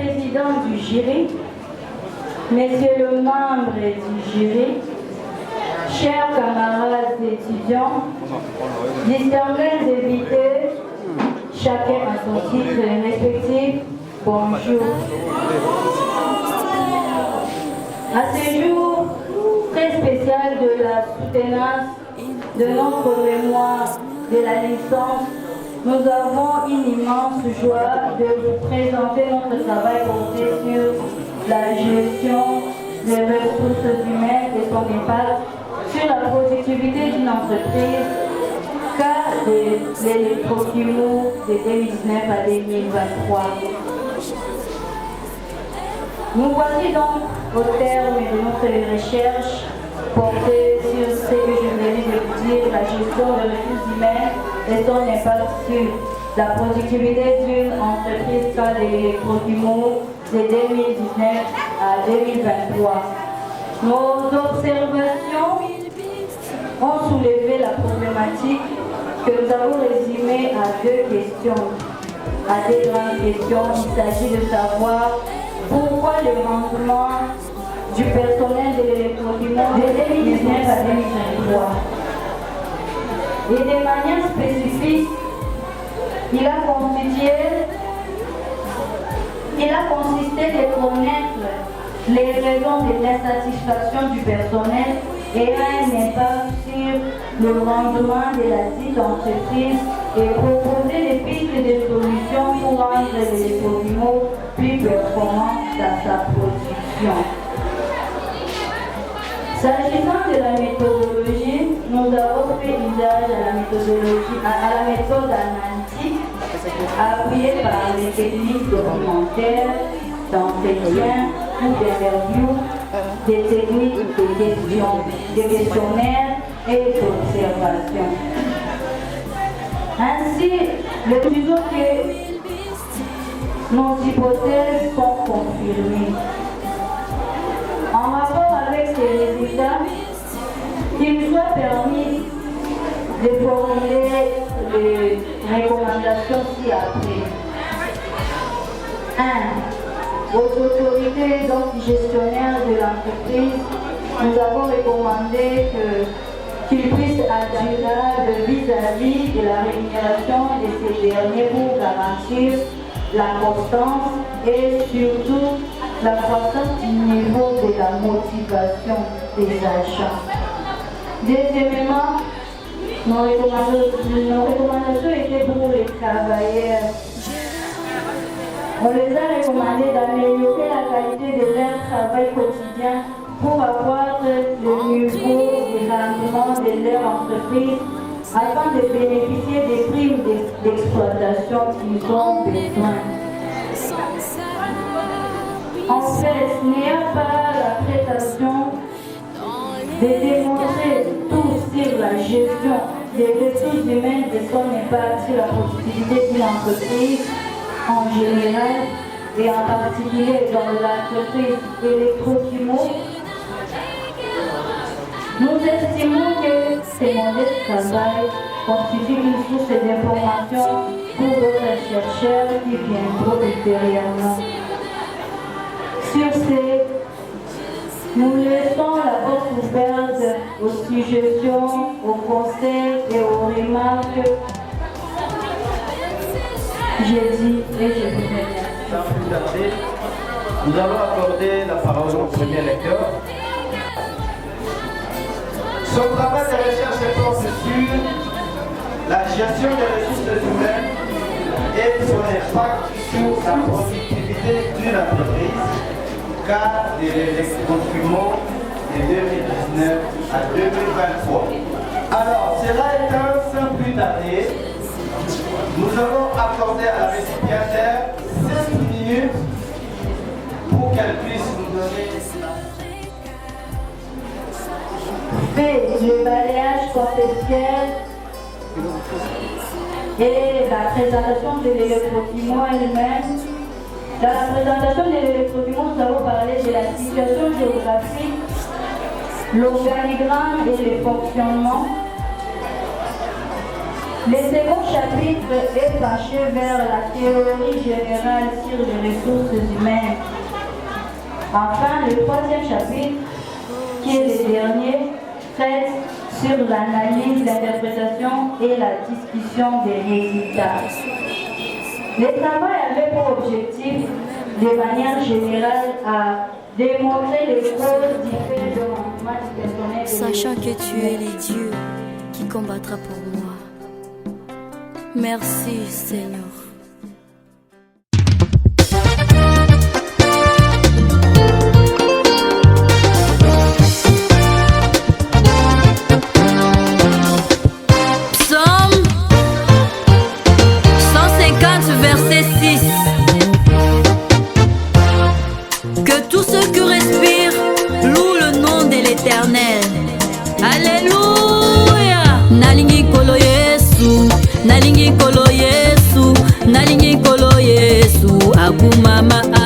président du jury, messieurs les membres du jury, chers camarades étudiants, distingués invités, chacun à son titre respectif, bonjour. À ce jour très spécial de la soutenance de notre mémoire de la naissance, nous avons une immense joie de vous présenter notre travail porté sur la gestion des ressources humaines et son impact sur la productivité d'une entreprise, cas de l'électrochimie de 2019 à 2023. Nous voici donc au terme de notre recherche portée sur ce que je venais de vous dire, la gestion des ressources humaines et son impact sur la productivité d'une entreprise cas de l'électrochimie de 2019 à 2023. Nos observations ont soulevé la problématique que nous avons résumée à deux questions, à des grandes questions. Il s'agit de savoir pourquoi le rendement du personnel de l'électrochimie de 2019 à 2023. Et de manière spécifique, il a consisté de connaître les raisons de l'insatisfaction du personnel et un impact sur le rendement de la dite entreprise et proposer des pistes de solutions pour rendre l'électrochimie plus performant dans sa production. S'agissant de la méthodologie, nous avons fait usage à la méthode analytique appuyée par les techniques documentaires, d'entretien ou d'interview, des techniques de questionnaires et d'observation. Ainsi, le plus que nos hypothèses sont confirmées. En rapport avec ces résultats, il nous a permis de formuler les recommandations ci-après. 1. Aux autorités gestionnaires de l'entreprise, nous avons recommandé qu'ils puissent agir vis-à-vis de la rémunération de ces derniers pour garantir la constance et surtout la croissance du niveau de la motivation des agents. Deuxièmement, nos recommandations étaient pour les travailleurs. On les a recommandé d'améliorer la qualité de leur travail quotidien pour avoir le niveau de rendement de leur entreprise afin de bénéficier des primes d'exploitation qu'ils ont besoin. En fait, ce n'est pas la prétention de démontrer tout sur la gestion des ressources humaines et son impact sur la productivité d'une entreprise en général et en particulier dans l'entreprise électrochimie. Nous estimons que ces modèles de travail constituent une source d'information pour d'autres chercheurs qui viendront ultérieurement. Sur ce, nous laissons la porte ouverte aux suggestions, aux conseils et aux remarques. J'ai dit et je vous remercie. Sans plus tarder, nous allons accorder la parole au premier lecteur. Son travail de recherche porte sur la gestion des ressources humaines et son impact sur la productivité d'une entreprise, cas de l'électrochimie de 2019 à 2023. Alors, cela étant, sans plus tarder, nous allons accorder à la récipiendaire 5 minutes pour qu'elle puisse nous donner le balayage conceptuel et la présentation de l'électrochimie elle-même. Dans la présentation de l'électrochimie, nous avons parlé de la situation géographique, l'organigramme et le fonctionnement. Le second chapitre est penché vers la théorie générale sur les ressources humaines. Enfin, le troisième chapitre, qui est le dernier, traite sur l'analyse, l'interprétation et la discussion des résultats. Le travail avait pour objectif, de manière générale, à démontrer les causes différentes de manquement du personnel. Sachant que tu es le Dieu qui combattra pour moi. Merci Seigneur. Psaume 150 verset 6. Que tous ceux qui respirent louent le nom de l'Éternel. Alléluia. Nalingi kolo Yesu, nalingi kolo Yesu, nalingi kolo Yesu, akumama.